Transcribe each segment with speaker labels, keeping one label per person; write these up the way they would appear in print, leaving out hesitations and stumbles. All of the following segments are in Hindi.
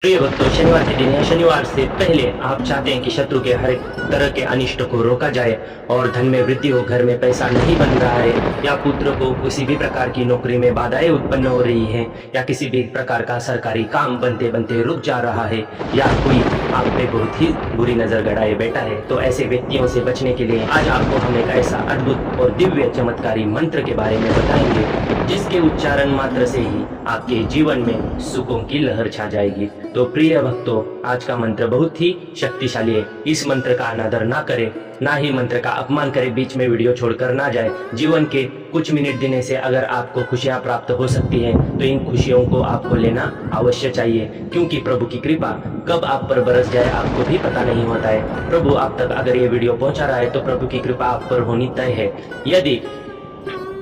Speaker 1: प्रिय भक्तों, शनिवार के दिन या शनिवार से पहले आप चाहते हैं कि शत्रु के हर एक तरह के अनिष्ट को रोका जाए और धन में वृद्धि हो, घर में पैसा नहीं बन रहा है, या पुत्र को किसी भी प्रकार की नौकरी में बाधाएं उत्पन्न हो रही हैं, या किसी भी प्रकार का सरकारी काम बनते बनते रुक जा रहा है, या कोई आप पे बहुत ही बुरी नजर गड़ाए बैठा है, तो ऐसे व्यक्तियों से बचने के लिए आज आपको हम एक ऐसा अद्भुत और दिव्य चमत्कारी मंत्र के बारे में बताएंगे जिसके उच्चारण मात्र से ही आपके जीवन में सुखों की लहर छा जाएगी। तो प्रिय भक्तों, आज का मंत्र बहुत ही शक्तिशाली है। इस मंत्र का अनादर ना करें, ना ही मंत्र का अपमान करें, बीच में वीडियो छोड़कर ना जाए। जीवन के कुछ मिनट देने से अगर आपको खुशियां प्राप्त हो सकती हैं, तो इन खुशियों को आपको लेना अवश्य चाहिए, क्योंकि प्रभु की कृपा कब आप पर बरस जाए आपको भी पता नहीं होता है। प्रभु आप तक अगर ये वीडियो पहुंचा रहा है तो प्रभु की कृपा आप पर होनी तय है। यदि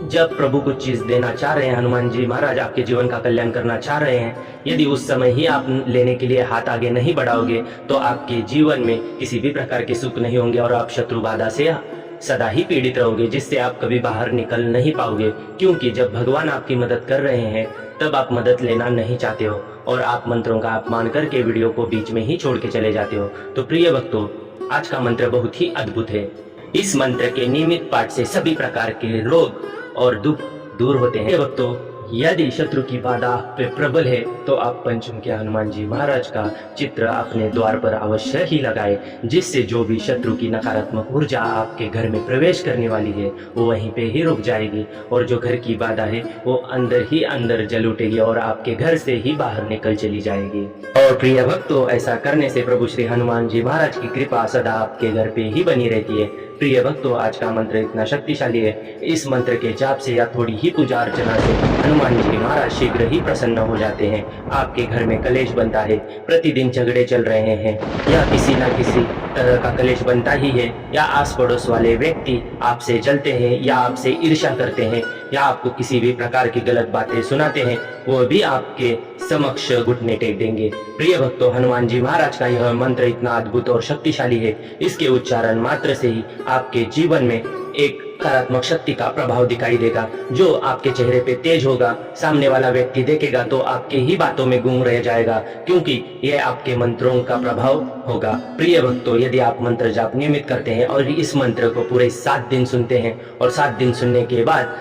Speaker 1: जब प्रभु कुछ चीज देना चाह रहे हैं, हनुमान जी महाराज आपके जीवन का कल्याण करना चाह रहे हैं, यदि उस समय ही आप लेने के लिए हाथ आगे नहीं बढ़ाओगे तो आपके जीवन में किसी भी प्रकार के सुख नहीं होंगे और आप शत्रु बाधा से सदा ही पीड़ित रहोगे, जिससे आप कभी बाहर निकल नहीं पाओगे। क्योंकि जब भगवान आपकी मदद कर रहे हैं तब आप मदद लेना नहीं चाहते हो और आप मंत्रों का अपमान करके वीडियो को बीच में ही छोड़ के चले जाते हो। तो प्रिय भक्तों, आज का मंत्र बहुत ही अद्भुत है। इस मंत्र के नियमित पाठ से सभी प्रकार के रोग और दुख दूर होते हैं। भक्तों, यदि शत्रु की बाधा पे प्रबल है तो आप पंचमुखी हनुमान जी महाराज का चित्र अपने द्वार पर अवश्य ही लगाए, जिससे जो भी शत्रु की नकारात्मक ऊर्जा आपके घर में प्रवेश करने वाली है वो वहीं पे ही रुक जाएगी, और जो घर की बाधा है वो अंदर ही अंदर जल उठेगी और आपके घर से ही बाहर निकल चली जाएगी। और प्रिय भक्तों, ऐसा करने से प्रभु श्री हनुमान जी महाराज की कृपा सदा आपके घर पे ही बनी रहती है। प्रिय भक्तों, आज का मंत्र इतना शक्तिशाली है, इस मंत्र के जाप से या थोड़ी ही पूजा अर्चना से हनुमान जी महाराज शीघ्र ही प्रसन्न हो जाते हैं। आपके घर में कलेश बनता है, प्रतिदिन झगड़े चल रहे हैं, या किसी न किसी तरह का कलेश बनता ही है, या आस पड़ोस वाले व्यक्ति आपसे जलते हैं या आपसे ईर्ष्या करते हैं, या आपको किसी भी प्रकार की गलत बातें सुनाते हैं, वो भी आपके समक्ष घुटने टेक देंगे। प्रिय भक्तों, हनुमान जी महाराज का यह मंत्र इतना अद्भुत और शक्तिशाली है, इसके उच्चारण मात्र से ही आपके जीवन में एक सकारात्मक शक्ति का प्रभाव दिखाई देगा, जो आपके चेहरे पे तेज होगा। सामने वाला व्यक्ति देखेगा तो आपके ही बातों में गुम रह जाएगा, क्योंकि यह आपके मंत्रों का प्रभाव होगा। प्रिय भक्तों, यदि आप मंत्र जाप नियमित करते हैं और इस मंत्र को पूरे 7 दिन सुनते हैं और 7 दिन सुनने के बाद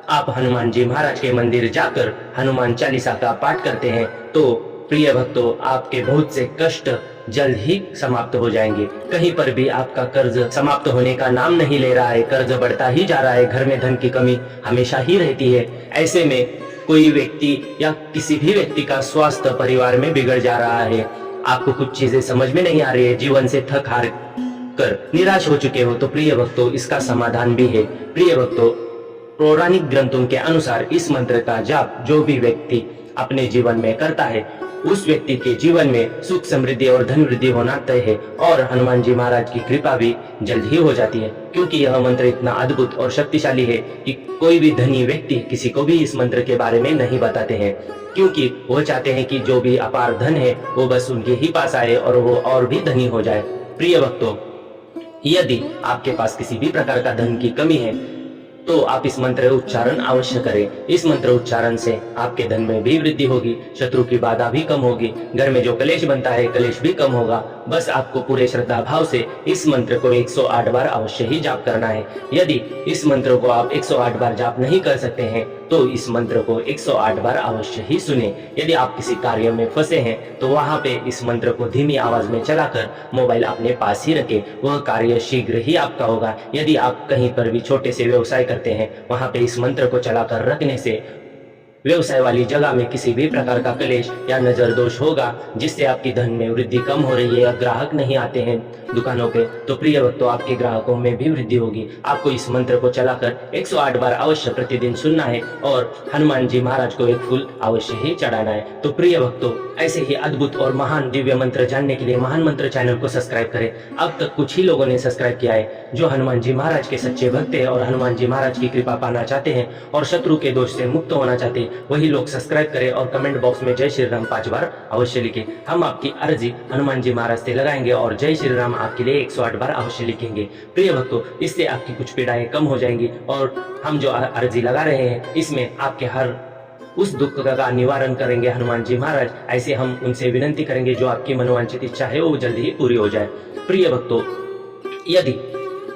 Speaker 1: आप हनुमान जी महाराज के मंदिर जाकर हनुमान चालीसा का पाठ करते हैं, तो प्रिय भक्तों, आपके बहुत से कष्ट जल्द ही समाप्त हो जाएंगे। कहीं पर भी आपका कर्ज समाप्त होने का नाम नहीं ले रहा है, कर्ज बढ़ता ही जा रहा है, घर में धन की कमी हमेशा ही रहती है। ऐसे में कोई व्यक्ति या किसी भी व्यक्ति का स्वास्थ्य परिवार में बिगड़ जा रहा है, आपको कुछ चीजें समझ में नहीं आ रही है, जीवन से थक हार कर निराश हो चुके हो, तो प्रिय भक्तों, इसका समाधान भी है। प्रिय भक्तों, पौराणिक ग्रंथों के अनुसार इस मंत्र का जाप जो भी व्यक्ति अपने जीवन में करता है, उस व्यक्ति के जीवन में सुख समृद्धि और धन वृद्धि होना तय है, और हनुमान जी महाराज की कृपा भी जल्द ही हो जाती है। क्योंकि यह मंत्र इतना अद्भुत और शक्तिशाली है कि कोई भी धनी व्यक्ति किसी को भी इस मंत्र के बारे में नहीं बताते हैं, क्योंकि वो चाहते हैं कि जो भी अपार धन है वो बस उनके ही पास आए और वो और भी धनी हो जाए। प्रिय भक्तों, यदि आपके पास किसी भी प्रकार का धन की कमी है तो आप इस मंत्र उच्चारण अवश्य करें। इस मंत्र उच्चारण से आपके धन में भी वृद्धि होगी, शत्रु की बाधा भी कम होगी, घर में जो कलेश बनता है कलेश भी कम होगा। बस आपको पूरे श्रद्धा भाव से इस मंत्र को 108 बार अवश्य ही जाप करना है। यदि इस मंत्र को आप 108 बार जाप नहीं कर सकते हैं तो इस मंत्र को 108 बार अवश्य ही सुने। यदि आप किसी कार्य में फंसे हैं तो वहां पे इस मंत्र को धीमी आवाज में चलाकर मोबाइल अपने पास ही रखें, वह कार्य शीघ्र ही आपका होगा। यदि आप कहीं पर भी छोटे से व्यवसाय करते हैं, वहां पे इस मंत्र को चलाकर रखने से व्यवसाय वाली जगह में किसी भी प्रकार का क्लेश या नजर दोष होगा, जिससे आपकी धन में वृद्धि कम हो रही है या ग्राहक नहीं आते हैं दुकानों पे, तो प्रिय भक्तों, आपके ग्राहकों में भी वृद्धि होगी। आपको इस मंत्र को चलाकर 108 बार अवश्य प्रतिदिन सुनना है और हनुमान जी महाराज को एक फूल अवश्य ही चढ़ाना है। तो प्रिय भक्तों, ऐसे ही अद्भुत और महान दिव्य मंत्र जानने के लिए महान मंत्र चैनल को सब्सक्राइब करें। अब तक कुछ ही लोगों ने सब्सक्राइब किया है। जो हनुमान जी महाराज के सच्चे भक्त हैं और हनुमान जी महाराज की कृपा पाना चाहते हैं और शत्रु के दोष से मुक्त होना चाहते हैं, वही लोग सब्सक्राइब करें और कमेंट बॉक्स में जय श्री राम 5 बार अवश्य लिखें। हम आपकी अर्जी हनुमान जी महाराज से लगाएंगे और जय श्री राम आपके लिए 108 बार अवश्य लिखेंगे। प्रिय भक्तों, इससे आपकी कुछ पीड़ाएं कम हो जाएंगी और हम जो अर्जी लगा रहे हैं इसमें आपके हर उस दुख का निवारण करेंगे हनुमान जी महाराज। ऐसे हम उनसे विनंती करेंगे जो आपकी मनोवांछित इच्छा है वो जल्दी ही पूरी हो जाए। प्रिय भक्तों, यदि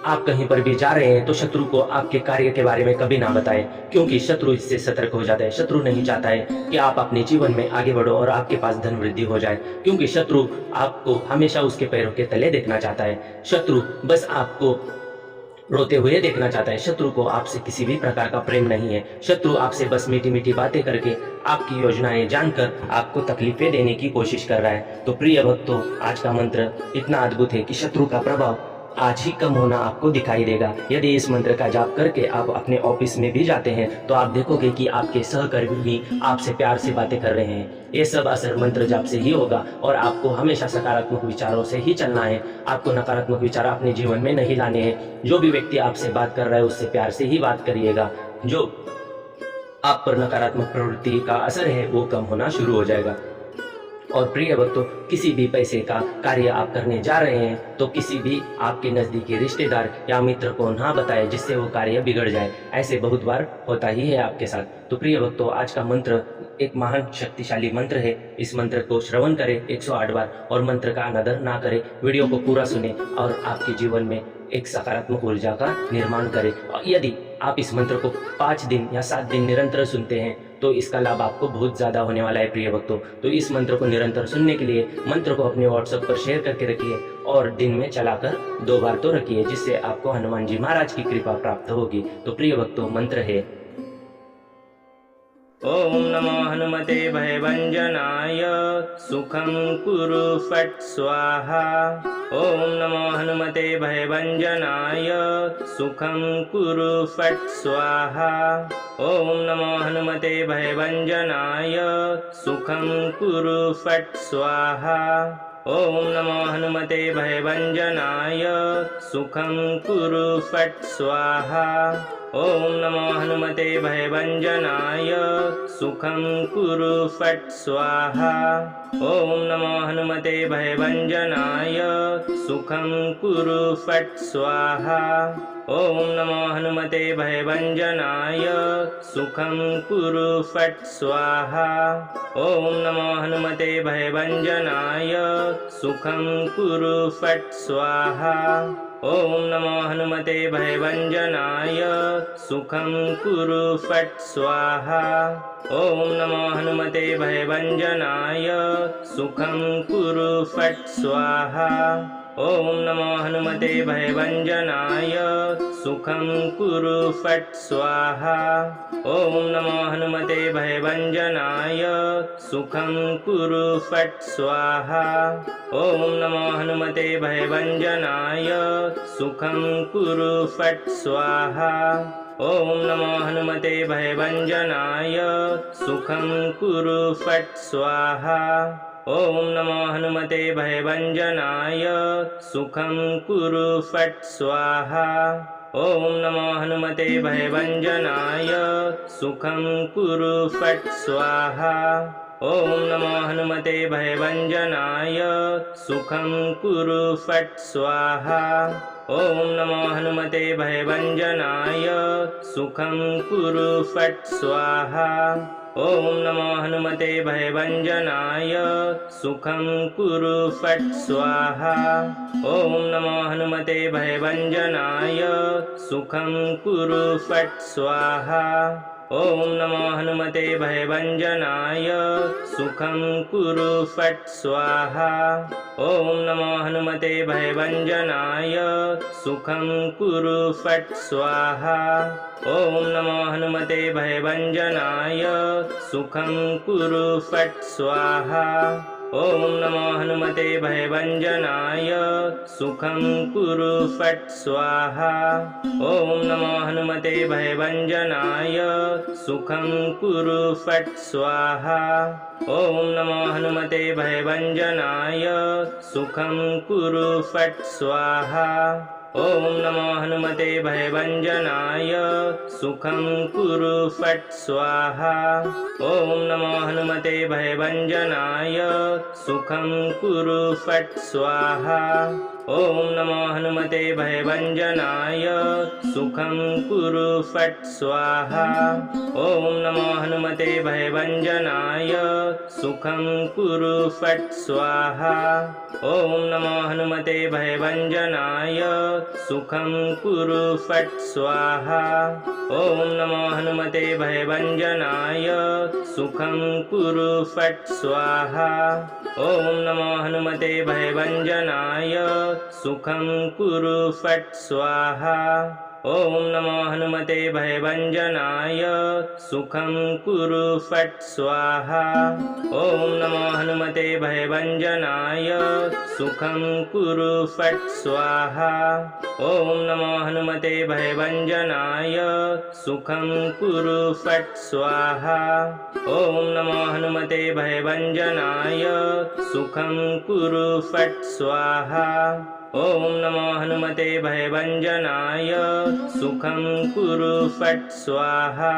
Speaker 1: आप कहीं पर भी जा रहे हैं तो शत्रु को आपके कार्य के बारे में कभी ना बताएं, क्योंकि शत्रु इससे सतर्क हो जाता है। शत्रु नहीं चाहता है कि आप अपने जीवन में आगे बढ़ो और आपके पास धन वृद्धि हो जाए, क्योंकि शत्रु आपको हमेशा उसके पैरों के तले देखना चाहता है। शत्रु बस आपको रोते हुए देखना चाहता है। शत्रु को आपसे किसी भी प्रकार का प्रेम नहीं है। शत्रु आपसे बस मीठी मीठी बातें करके आपकी योजनाएं जानकर आपको तकलीफें देने की कोशिश कर रहा है। तो प्रिय भक्तों, आज का मंत्र इतना अद्भुत है कि शत्रु का प्रभाव आज ही कम होना आपको दिखाई देगा। यदि इस मंत्र का जाप करके आप अपने ऑफिस में भी जाते हैं तो आप देखोगे कि आपके सहकर्मी भी आपसे प्यार से बातें कर रहे हैं। ये सब असर मंत्र जाप से ही होगा और आपको हमेशा सकारात्मक विचारों से ही चलना है। आपको नकारात्मक विचार अपने जीवन में नहीं लाने हैं। जो भी व्यक्ति आपसे बात कर रहा है उससे प्यार से ही बात करिएगा। जो आप पर नकारात्मक प्रवृत्ति का असर है वो कम होना शुरू हो जाएगा। और प्रिय भक्तों, किसी भी पैसे का कार्य आप करने जा रहे हैं तो किसी भी आपके नजदीकी रिश्तेदार या मित्र को ना बताएं जिससे वो कार्य बिगड़ जाए। ऐसे बहुत बार होता ही है आपके साथ। तो प्रिय भक्तों, आज का मंत्र एक महान शक्तिशाली मंत्र है। इस मंत्र को श्रवण करें 108 बार और मंत्र का अनादर ना करें। वीडियो को पूरा सुने और आपके जीवन में एक सकारात्मक ऊर्जा का निर्माण करें। और यदि आप इस मंत्र को 5 दिन या 7 दिन निरंतर सुनते हैं तो इसका लाभ आपको बहुत ज्यादा होने वाला है। प्रिय भक्तों, तो इस मंत्र को निरंतर सुनने के लिए मंत्र को अपने व्हाट्सएप पर शेयर करके रखिए और दिन में चलाकर 2 बार तो रखिए, जिससे आपको हनुमान जी महाराज की कृपा प्राप्त होगी। तो प्रिय भक्तों, मंत्र है ओम नमो हनुमते भयभंजनाय सुखं कुरु फट् स्वाहा। ओम नमो हनुमते भयभंजनाय सुखं कुरु फट् स्वाहा। ओम नमो हनुमते भयभंजनाय सुखं कुरु फट् स्वाहा। ओम नमो हनुमते भयभंजनाय सुखं कुरु फट् स्वाहा। ओम नमो हनुमते भयभंजनाय सुखं कुरु फट् स्वाहा। ओम नमो हनुमते भयभंजनाय सुखं कुरु फट् स्वाहा। ओम नमो हनुमते भयभंजनाय सुखं कुरु फट् स्वाहा। ओम नमो हनुमते भयभंजनाय सुखं कुरु फट् स्वाहा। ओम नमो हनुमते भयभंजनाय सुखं कुरु फट् स्वाहा। ओम नमो हनुमते भयभंजनाय सुखं कुरु फट् स्वाहा। ओम नमो हनुमते भयभंजनाय सुखं कुरु फट् स्वाहा। ओम नमो हनुमते भयभंजनाय सुखं कुरु फट् स्वाहा। ओम नमो हनुमते भयभंजनाय सुखं कुरु फट् स्वाहा। ओम नमो हनुमते भयभंजनाय सुखं कुरु फट् स्वाहा। ओम नमो हनुमते भयभंजनाय सुखं कुरु फट् स्वाहा। ओम नमो हनुमते भयभंजनाय सुखं कुरु फट् स्वाहा। ओम नमो हनुमते भयभंजनाय सुखं कुरु फट् स्वाहा। ओम नमो हनुमते भयभंजनाय सुखं कुरु फट् स्वाहा। ओम नमो हनुमते भयभंजनाय सुखं कुरु फट् स्वाहा। ओम नमो हनुमते भयभंजनाय सुखं कुरु फट् स्वाहा। ओम नमो हनुमते भयभंजनाय सुखं कुरु फट् स्वाहा। ओम नमो हनुमते भयभंजनाय सुखं कुरु फट् स्वाहा। ओम नमो हनुमते भयभंजनाय सुखं कुरु फट् स्वाहा। ओम नमो हनुमते भयभंजनाय सुखं कुरु फट् स्वाहा। ओम नमो हनुमते भयभंजनाय सुखं कुरु फट् स्वाहा। ओम नमो हनुमते भयभंजनाय सुखं कुरु फट् स्वाहा। ॐ नमो हनुमते भयभञ्जनाय सुखं कुरु फट् स्वाहा। ॐ नमो हनुमते भयभञ्जनाय सुखं कुरु फट् स्वाहा। ॐ नमो हनुमते भयभञ्जनाय सुखं कुरु फट् स्वाहा। ॐ नमो हनुमते भयभञ्जनाय सुखं कुरु फट् स्वाहा। ॐ नमो हनुमते भयभञ्जनाय सुखं कुरु फट् स्वाहा। ॐ नमो हनुमते भयभञ्जनाय सुखं कुरु फट् स्वाहा। ॐ नमो हनुमते भयभञ्जनाय सुखं कुरु फट् स्वाहा। ॐ नमो हनुमते भयभञ्जनाय सुखं कुरु फट् स्वाहा। ॐ नमो हनुमते भयभञ्जनाय सुखं कुरु फट् स्वाहा। ॐ नमो हनुमते भयभञ्जनाय सुखं कुरु फट् स्वाहा। ॐ नमो हनुमते भयभञ्जनाय सुखं कुरु फट् स्वाहा। ॐ नमो हनुमते भयभञ्जनाय सुखं कुरु फट् स्वाहा।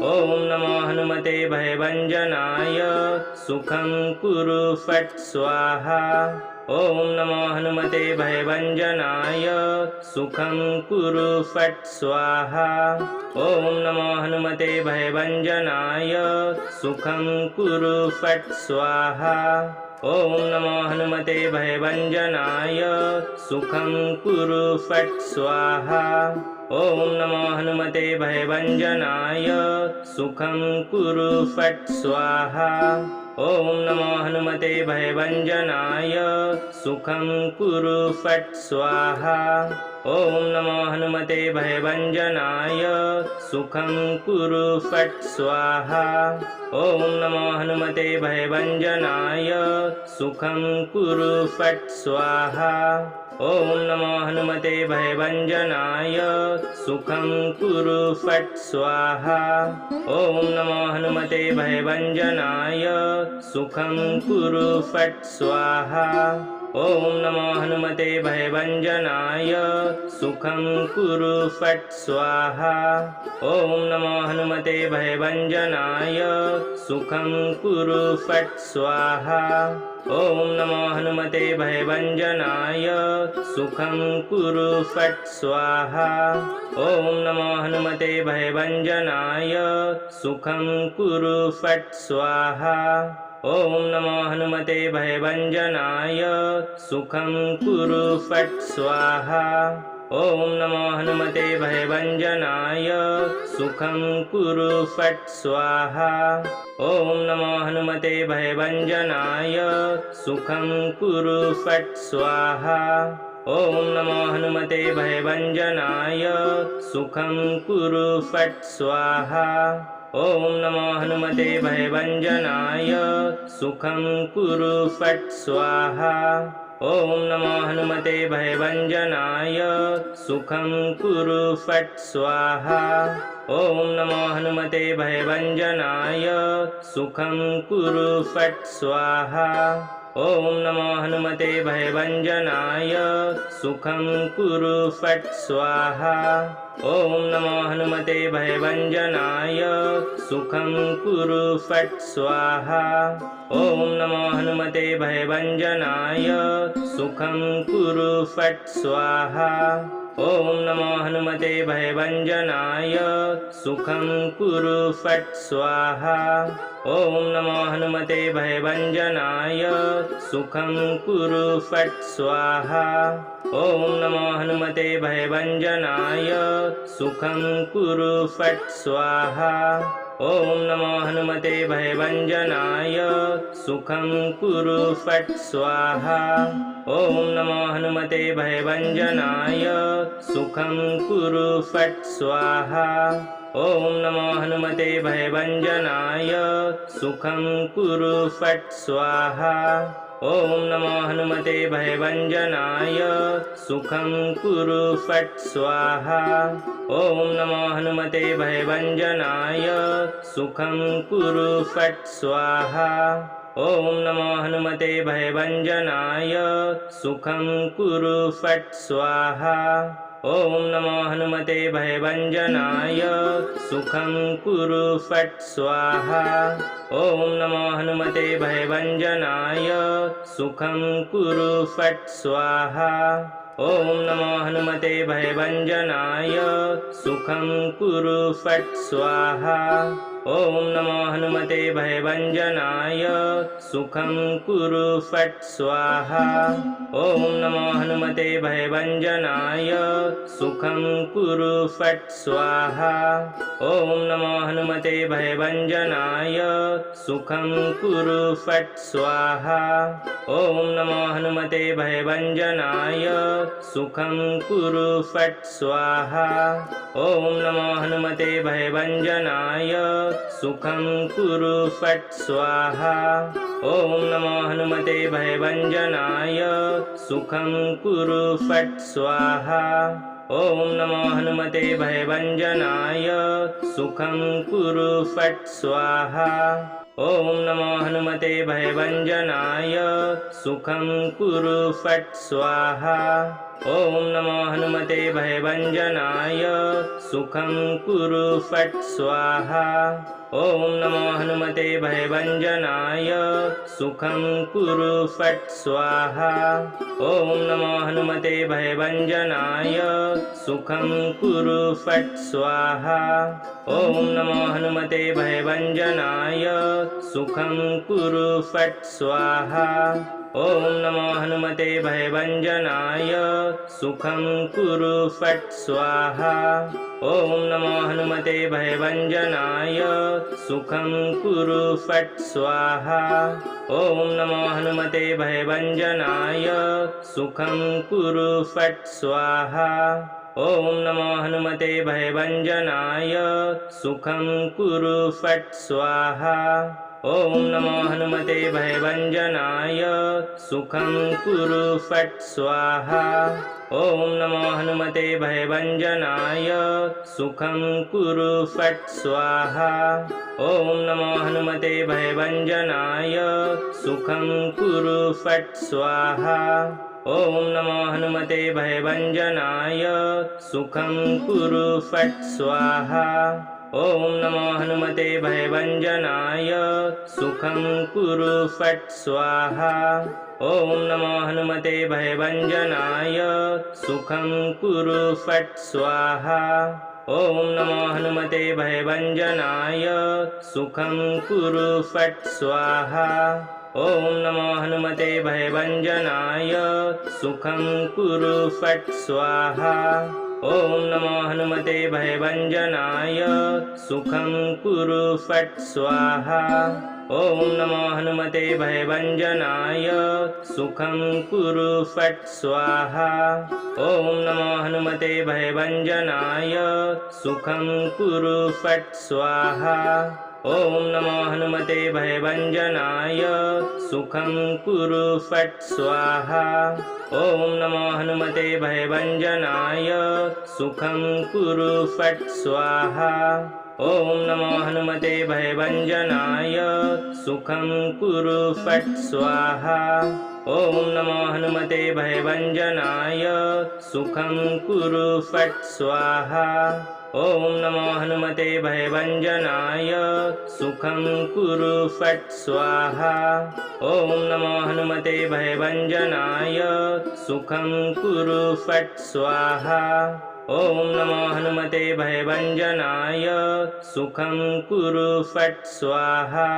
Speaker 1: ॐ नमो हनुमते भयभञ्जनाय सुखं कुरु फट् स्वाहा। ॐ नमो हनुमते भयभञ्जनाय सुखं कुरु फट् स्वाहा। ॐ नमो हनुमते भयभञ्जनाय सुखं कुरु फट् स्वाहा। ॐ नमो हनुमते भयभञ्जनाय सुखं कुरु फट् स्वाहा। ॐ नमो हनुमते भयभञ्जनाय सुखं कुरु फट् स्वाहा। ॐ नमो हनुमते भयभञ्जनाय सुखं कुरु फट् स्वाहा। ॐ नमो हनुमते भयभञ्जनाय सुखं कुरु फट् स्वाहा। ॐ नमो हनुमते भयभञ्जनाय सुखं कुरु फट् स्वाहा। ॐ नमो हनुमते भयभञ्जनाय सुखं कुरु फट् स्वाहा। ॐ नमो हनुमते भयभञ्जनाय सुखं कुरु फट् स्वाहा। ॐ नमो हनुमते भयभञ्जनाय सुखं कुरु फट् स्वाहा। ॐ नमो हनुमते भयभञ्जनाय सुखं कुरु फट् स्वाहा। ॐ नमो हनुमते भयभञ्जनाय सुखं कुरु फट् स्वाहा। ॐ नमो हनुमते भयभञ्जनाय सुखं कुरु फट् स्वाहा। ॐ नमो हनुमते भयभञ्जनाय सुखं कुरु फट् स्वाहा। ॐ नमो हनुमते भयभञ्जनाय सुखं कुरु फट् स्वाहा। ॐ नमो हनुमते भयभञ्जनाय सुखं कुरु फट् स्वाहा। ॐ नमो हनुमते भयभञ्जनाय सुखं कुरु फट् स्वाहा। ॐ नमो हनुमते भयभञ्जनाय सुखं कुरु फट् स्वाहा। ॐ नमो हनुमते भयभञ्जनाय सुखं कुरु फट् स्वाहा। ॐ नमो हनुमते भयभञ्जनाय सुखं कुरु फट् स्वाहा। ॐ नमो हनुमते भयभञ्जनाय सुखं कुरु फट् स्वाहा। ॐ नमो हनुमते भयभञ्जनाय सुखं कुरु फट् स्वाहा। ॐ नमो हनुमते भयभञ्जनाय सुखं कुरु फट् स्वाहा। ॐ नमो हनुमते भयभञ्जनाय सुखं कुरु फट् स्वाहा। ॐ नमो हनुमते भयभञ्जनाय सुखं कुरु फट् स्वाहा। ॐ नमो हनुमते भयभञ्जनाय सुखं कुरु फट् स्वाहा। ॐ नमो हनुमते भयभञ्जनाय सुखं कुरु फट् स्वाहा। ॐ नमो हनुमते भयभञ्जनाय सुखं कुरु फट् स्वाहा। ॐ नमो हनुमते भयभञ्जनाय सुखं कुरु फट् स्वाहा। ॐ नमो हनुमते भयभञ्जनाय सुखं कुरु फट् स्वाहा। ॐ नमो हनुमते भयभञ्जनाय सुखं कुरु फट् स्वाहा। ॐ नमो हनुमते भयभञ्जनाय सुखं कुरु फट् स्वाहा। ॐ नमो हनुमते भयभञ्जनाय सुखं कुरु फट् स्वाहा। ॐ नमो हनुमते भयभञ्जनाय सुखं कुरु फट् स्वाहा। ॐ नमो हनुमते भयभञ्जनाय सुखं कुरु फट् स्वाहा। ॐ नमो हनुमते भयभञ्जनाय सुखं कुरु फट् स्वाहा। ॐ नमो हनुमते भयभञ्जनाय सुखं कुरु फट् स्वाहा। ॐ नमो हनुमते भयभञ्जनाय सुखं कुरु फट् स्वाहा। ॐ नमो हनुमते भयभञ्जनाय सुखं कुरु फट् स्वाहा। ॐ नमो हनुमते भयभञ्जनाय सुखं कुरु फट् स्वाहा। ॐ नमो हनुमते भयभञ्जनाय सुखं कुरु फट् स्वाहा। ॐ नमो हनुमते भयभञ्जनाय सुखं कुरु फट् स्वाहा। ॐ नमो हनुमते भयभञ्जनाय सुखं कुरु फट् स्वाहा। ॐ नमो हनुमते भयभञ्जनाय सुखं कुरु फट् स्वाहा। ॐ नमो हनुमते भयभञ्जनाय सुखं कुरु फट् स्वाहा। ॐ नमो हनुमते भयभञ्जनाय सुखं कुरु फट् स्वाहा। ॐ नमो हनुमते भयभञ्जनाय सुखं कुरु फट् स्वाहा। ॐ नमो हनुमते भयभञ्जनाय सुखं कुरु फट् स्वाहा। ॐ नमो हनुमते भयभञ्जनाय सुखं कुरु फट् स्वाहा। ॐ नमो हनुमते भयभञ्जनाय सुखं कुरु फट् स्वाहा। ॐ नमो हनुमते भयभञ्जनाय सुखं कुरु फट् स्वाहा। ॐ नमो हनुमते भयभञ्जनाय सुखं कुरु फट् स्वाहा। ॐ नमो हनुमते भयभञ्जनाय सुखं कुरु फट् स्वाहा। ॐ नमो हनुमते भयभञ्जनाय सुखं कुरु फट् स्वाहा। ॐ नमो हनुमते भयभञ्जनाय सुखं कुरु फट् स्वाहा। ॐ नमो हनुमते भयभञ्जनाय सुखं कुरु फट् स्वाहा। ॐ नमो हनुमते भयभञ्जनाय सुखं कुरु फट् स्वाहा। ॐ नमो हनुमते भयभञ्जनाय सुखं कुरु फट् स्वाहा। ॐ नमो हनुमते भयभञ्जनाय सुखं कुरु फट् स्वाहा। ॐ नमो हनुमते भयभञ्जनाय सुखं कुरु फट् स्वाहा। ॐ नमो हनुमते भयभञ्जनाय सुखं कुरु फट् स्वाहा। ॐ नमो हनुमते भयभञ्जनाय सुखं कुरु फट् स्वाहा। ॐ नमो हनुमते भयभञ्जनाय सुखं कुरु फट् स्वाहा। ॐ नमो हनुमते भयभञ्जनाय सुखं कुरु फट् स्वाहा। ॐ नमो हनुमते भयभञ्जनाय सुखं कुरु फट् स्वाहा। ॐ नमो हनुमते भयभञ्जनाय सुखं कुरु फट् स्वाहा। ॐ नमो हनुमते भयभञ्जनाय सुखं कुरु फट् स्वाहा। ॐ नमो हनुमते भयभञ्जनाय सुखं कुरु फट् स्वाहा। ॐ नमो हनुमते भयभञ्जनाय सुखं कुरु फट् स्वाहा।